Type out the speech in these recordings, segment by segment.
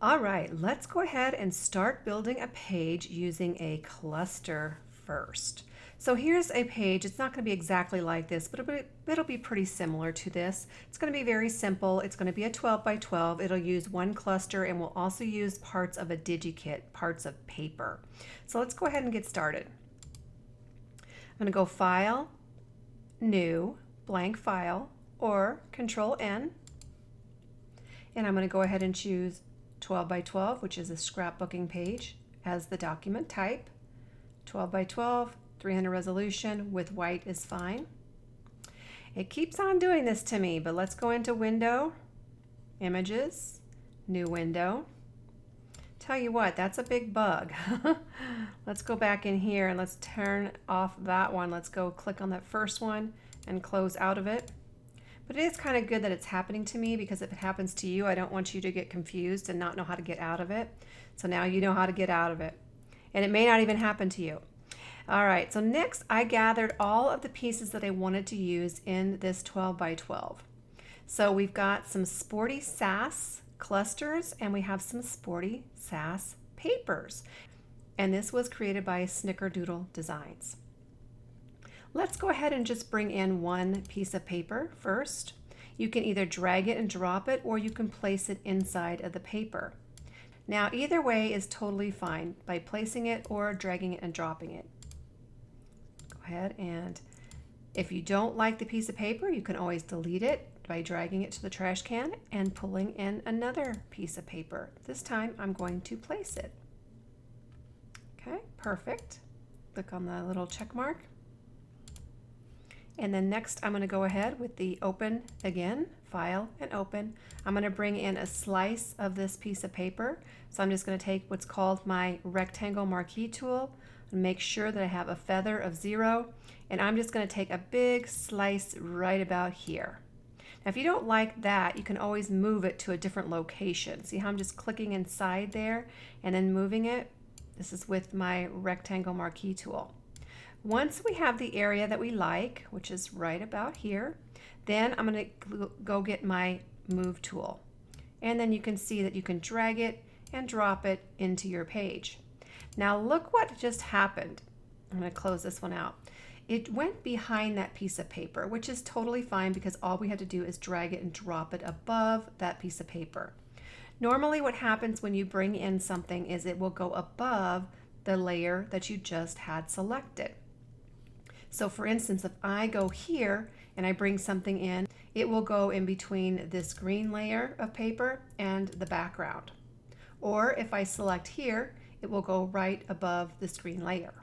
All right, let's go ahead and start building a page using a cluster first. So here's a page. It's not going to be exactly like this, but it'll be pretty similar to this. It's going to be very simple. It's going to be a 12 by 12. It'll use one cluster, and we'll also use parts of a DigiKit, parts of paper. So let's go ahead and get started. I'm going to go File, New, Blank File, or Control N. And I'm going to go ahead and choose 12 by 12, which is a scrapbooking page, as the document type. 12 by 12, 300 resolution, with white is fine. It keeps on doing this to me, but let's go into Window, Images, New Window. Tell you what, that's a big bug. Let's go back in here and let's turn off that one. Let's go click on that first one and close out of it. But it is kind of good that it's happening to me, because if it happens to you, I don't want you to get confused and not know how to get out of it. So now you know how to get out of it. And it may not even happen to you. All right, so next I gathered all of the pieces that I wanted to use in this 12 by 12. So we've got some sporty sass clusters, and we have some sporty sass papers. And this was created by Snickerdoodle Designs. Let's go ahead and just bring in one piece of paper first. You can either drag it and drop it, or you can place it inside of the paper. Now either way is totally fine, by placing it or dragging it and dropping it. Go ahead, and if you don't like the piece of paper, you can always delete it by dragging it to the trash can and pulling in another piece of paper. This time I'm going to place it. Okay, perfect. Click on the little check mark. And then next I'm going to go ahead with the open again, File and Open. I'm going to bring in a slice of this piece of paper. So I'm just going to take what's called my rectangle marquee tool and make sure that I have a feather of 0. And I'm just going to take a big slice right about here. Now if you don't like that, you can always move it to a different location. See how I'm just clicking inside there and then moving it? This is with my rectangle marquee tool. Once we have the area that we like, which is right about here, then I'm going to go get my move tool. And then you can see that you can drag it and drop it into your page. Now look what just happened. I'm going to close this one out. It went behind that piece of paper, which is totally fine, because all we have to do is drag it and drop it above that piece of paper. Normally what happens when you bring in something is it will go above the layer that you just had selected. So for instance, if I go here and I bring something in, it will go in between this green layer of paper and the background. Or if I select here, it will go right above this green layer.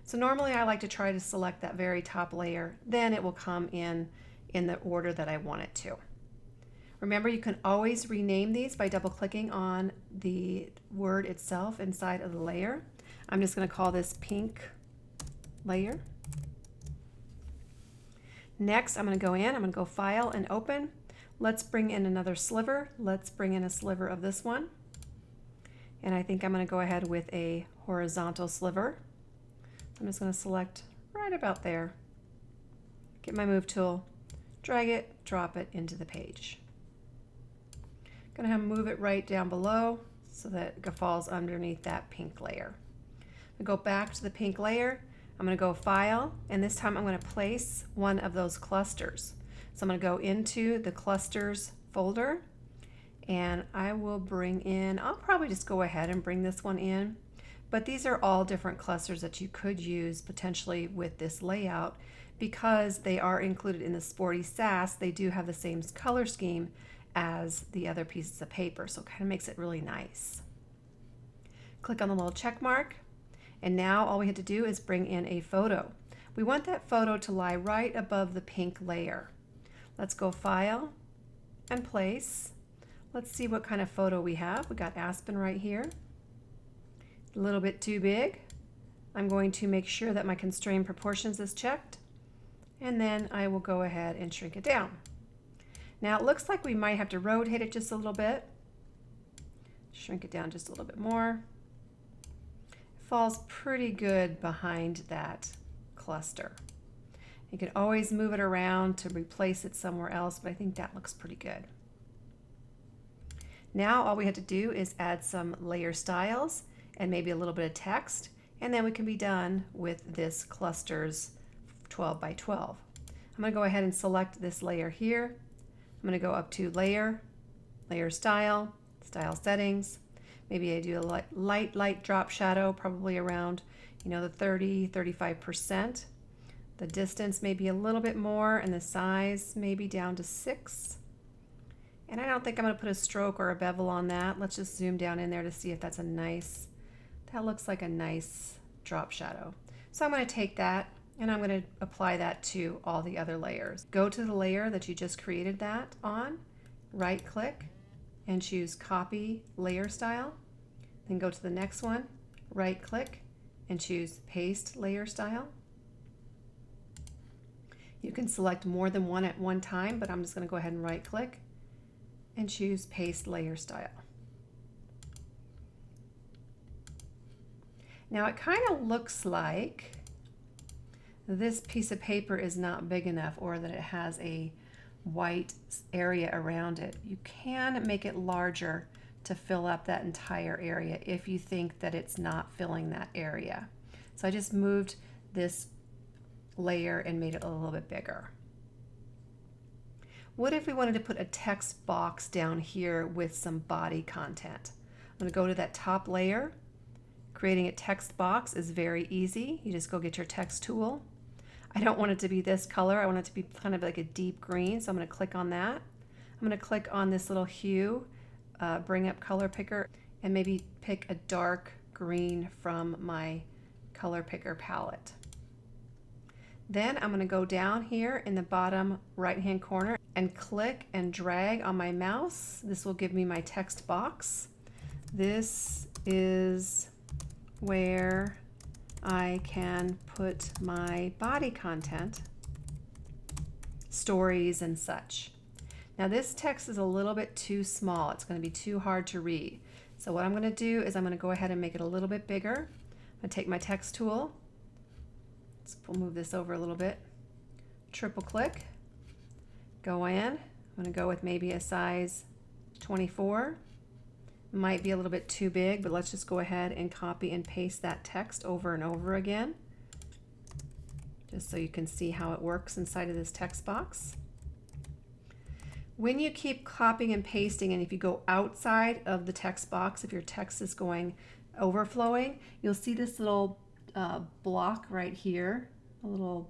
So normally I like to try to select that very top layer, then it will come in the order that I want it to. Remember, you can always rename these by double clicking on the word itself inside of the layer. I'm just going to call this pink layer. Next, I'm going to go in, I'm going to go File and Open. Let's bring in another sliver. Let's bring in a sliver of this one. And I think I'm going to go ahead with a horizontal sliver. I'm just going to select right about there. Get my move tool, drag it, drop it into the page. I'm going to move it right down below so that it falls underneath that pink layer. I'm going to go back to the pink layer. I'm going to go File, and this time I'm going to place one of those clusters. So I'm going to go into the clusters folder, and I will bring in, I'll probably just go ahead and bring this one in, but these are all different clusters that you could use potentially with this layout, because they are included in the Sporty Sass. They do have the same color scheme as the other pieces of paper, so it kind of makes it really nice. Click on the little check mark. And now all we have to do is bring in a photo. We want that photo to lie right above the pink layer. Let's go File and Place. Let's see what kind of photo we have. We got Aspen right here. A little bit too big. I'm going to make sure that my constrain proportions is checked, and then I will go ahead and shrink it down. Now it looks like we might have to rotate it just a little bit. Shrink it down just a little bit more. Falls pretty good behind that cluster. You can always move it around to replace it somewhere else, but I think that looks pretty good. Now all we have to do is add some layer styles and maybe a little bit of text, and then we can be done with this clusters 12 by 12. I'm going to go ahead and select this layer here. I'm going to go up to Layer, Layer Style, Style Settings. Maybe I do a light drop shadow, probably around, the 35%. The distance maybe a little bit more, and the size maybe down to 6. And I don't think I'm going to put a stroke or a bevel on that. Let's just zoom down in there to see if that's that looks like a nice drop shadow. So I'm going to take that and I'm going to apply that to all the other layers. Go to the layer that you just created that on, right click and choose Copy Layer Style. Then go to the next one, right click and choose Paste Layer Style. You can select more than one at one time, but I'm just going to go ahead and right click and choose Paste Layer Style. Now it kind of looks like this piece of paper is not big enough, or that it has a white area around it. You can make it larger to fill up that entire area if you think that it's not filling that area. So I just moved this layer and made it a little bit bigger. What if we wanted to put a text box down here with some body content? I'm going to go to that top layer. Creating a text box is very easy. You just go get your text tool. I don't want it to be this color. I want it to be kind of like a deep green, so I'm going to click on that. I'm going to click on this little hue, bring up color picker, and maybe pick a dark green from my color picker palette. Then I'm going to go down here in the bottom right hand corner and click and drag on my mouse. This will give me my text box. This is where I can put my body content, stories and such. Now this text is a little bit too small. It's going to be too hard to read. So what I'm going to do is I'm going to go ahead and make it a little bit bigger. I'm going to take my text tool. We'll move this over a little bit. Triple click. Go in. I'm going to go with maybe a size 24. Might be a little bit too big, but let's just go ahead and copy and paste that text over and over again, just so you can see how it works inside of this text box. When you keep copying and pasting, and if you go outside of the text box, if your text is going overflowing, you'll see this little block right here, a little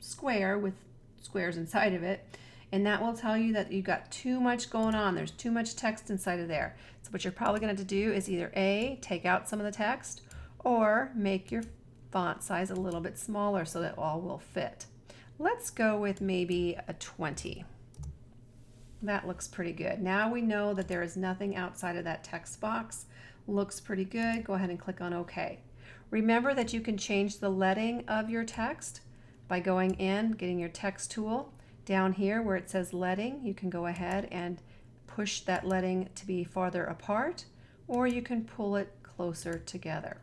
square with squares inside of it, and that will tell you that you've got too much going on. There's too much text inside of there. So what you're probably going to have to do is either A, take out some of the text, or make your font size a little bit smaller so that all will fit. Let's go with maybe a 20. That looks pretty good. Now we know that there is nothing outside of that text box. Looks pretty good. Go ahead and click on OK. Remember that you can change the leading of your text by going in, getting your text tool. Down here where it says leading, you can go ahead and push that leading to be farther apart, or you can pull it closer together.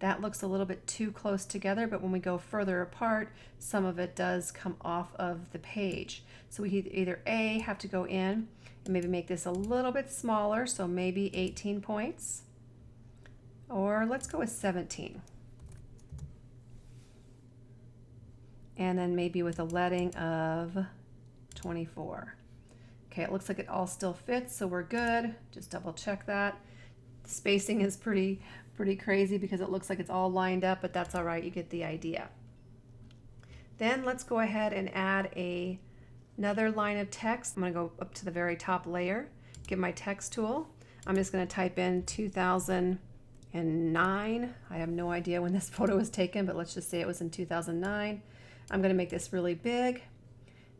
That looks a little bit too close together, but when we go further apart, some of it does come off of the page. So we either A, have to go in and maybe make this a little bit smaller, so maybe 18 points, or let's go with 17. And then maybe with a leading of 24. Okay, it looks like it all still fits, so we're good. Just double check that. The spacing is pretty crazy because it looks like it's all lined up, but that's all right, you get the idea. Then let's go ahead and add another line of text. I'm gonna go up to the very top layer, get my text tool. I'm just gonna type in 2009. I have no idea when this photo was taken, but let's just say it was in 2009. I'm going to make this really big.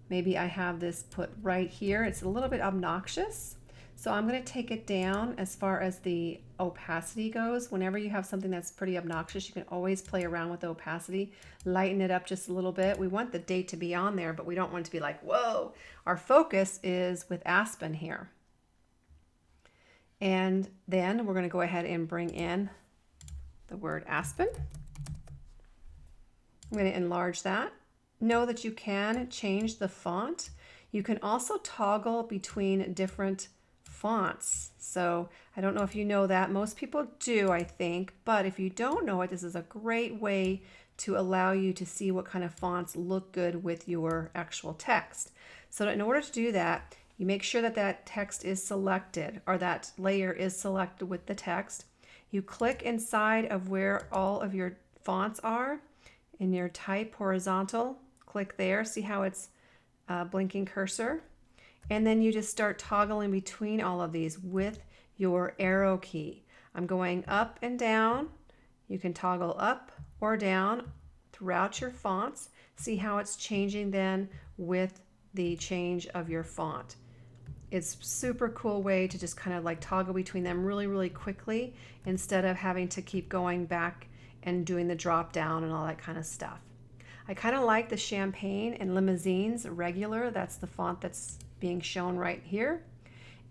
Maybe I have this put right here. It's a little bit obnoxious, so I'm going to take it down as far as the opacity goes. Whenever you have something that's pretty obnoxious, you can always play around with the opacity, lighten it up just a little bit. We want the date to be on there, but we don't want it to be like, whoa. Our focus is with Aspen here. And then we're going to go ahead and bring in the word Aspen. I'm going to enlarge that. know that you can change the font. You can also toggle between different fonts. So I don't know if you know that. Most people do, I think. But if you don't know it, this is a great way to allow you to see what kind of fonts look good with your actual text. So in order to do that, you make sure that that text is selected, or that layer is selected with the text. You click inside of where all of your fonts are in your type horizontal. Click there, see how it's blinking cursor. And then you just start toggling between all of these with your arrow key. I'm going up and down. You can toggle up or down throughout your fonts. See how it's changing then with the change of your font. It's a super cool way to just kind of like toggle between them really, really quickly instead of having to keep going back and doing the drop down and all that kind of stuff. I kind of like the Champagne and Limousines regular. That's the font that's being shown right here.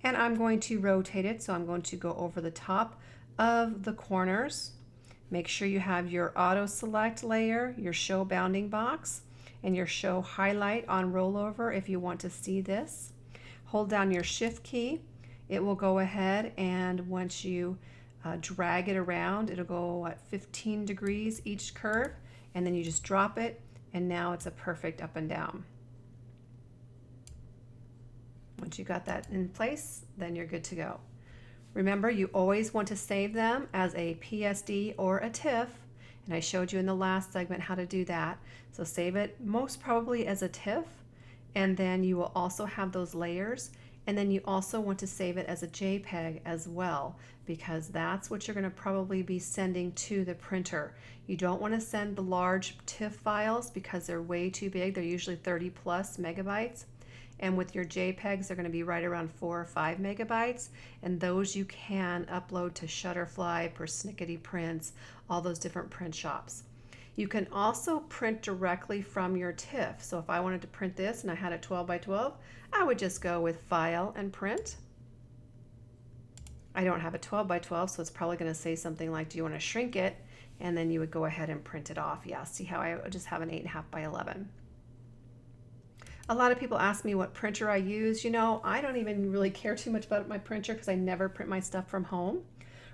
And I'm going to rotate it, so I'm going to go over the top of the corners. Make sure you have your auto select layer, your show bounding box, and your show highlight on rollover if you want to see this. Hold down your shift key. It will go ahead, and once you drag it around, it'll go at 15 degrees each curve, and then you just drop it, and now it's a perfect up and down. Once you got that in place, then you're good to go. Remember, you always want to save them as a PSD or a TIFF, and I showed you in the last segment how to do that. So save it most probably as a TIFF, and then you will also have those layers, and then you also want to save it as a JPEG as well, because that's what you're going to probably be sending to the printer. You don't want to send the large TIFF files because they're way too big. They're usually 30 plus megabytes. And with your JPEGs, they're going to be right around 4 or 5 megabytes. And those you can upload to Shutterfly, Persnickety Prints, all those different print shops. You can also print directly from your TIFF. So if I wanted to print this and I had a 12 by 12, I would just go with File and Print. I don't have a 12 by 12, so it's probably going to say something like, do you want to shrink it? And then you would go ahead and print it off. Yeah, see how I just have an 8.5 by 11. A lot of people ask me what printer I use. You know, I don't even really care too much about my printer because I never print my stuff from home.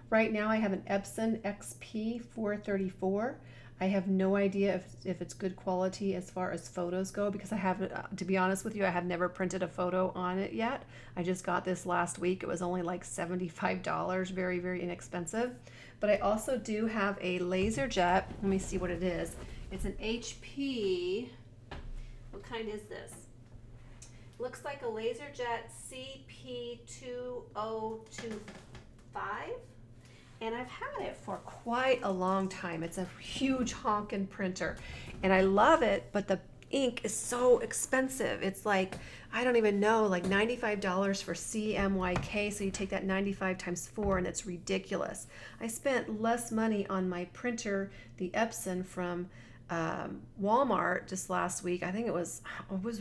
Right now I have an Epson XP 434. I have no idea if it's good quality as far as photos go, because I haven't, to be honest with you, I have never printed a photo on it yet. I just got this last week. It was only like $75, very, very inexpensive. But I also do have a LaserJet. Let me see what it is. It's an HP. What kind is this? Looks like a LaserJet CP2025. And I've had it for quite a long time. It's a huge honkin' printer and I love it, but the ink is so expensive. It's like, I don't even know, like $95 for CMYK. So you take that 95 times 4 and it's ridiculous. I spent less money on my printer, the Epson from Walmart just last week. I think it was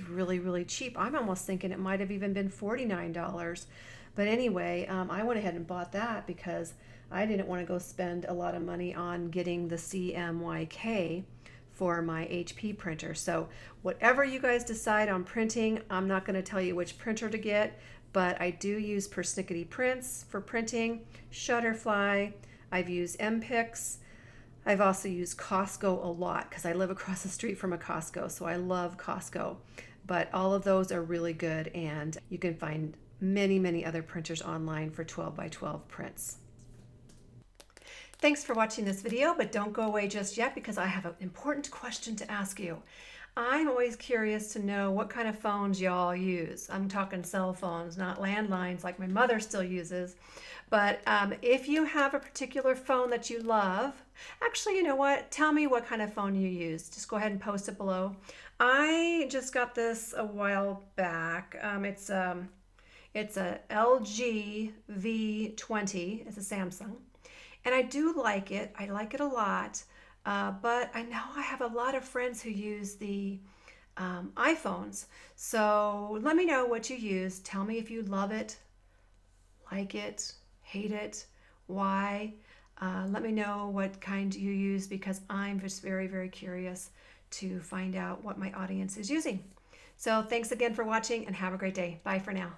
really, really cheap. I'm almost thinking it might have even been $49. But anyway, I went ahead and bought that because I didn't want to go spend a lot of money on getting the CMYK for my HP printer. So whatever you guys decide on printing, I'm not going to tell you which printer to get, but I do use Persnickety Prints for printing, Shutterfly, I've used MPix, I've also used Costco a lot because I live across the street from a Costco, so I love Costco. But all of those are really good, and you can find many, many other printers online for 12 by 12 prints. Thanks for watching this video, but don't go away just yet because I have an important question to ask you. I'm always curious to know what kind of phones y'all use. I'm talking cell phones, not landlines like my mother still uses. But if you have a particular phone that you love, actually, you know what? Tell me what kind of phone you use. Just go ahead and post it below. I just got this a while back. It's a LG V20. It's a Samsung. And I do like it. I like it a lot. But I know I have a lot of friends who use the iPhones. So let me know what you use. Tell me if you love it, like it, hate it, why. Let me know what kind you use because I'm just very, very curious to find out what my audience is using. So thanks again for watching and have a great day. Bye for now.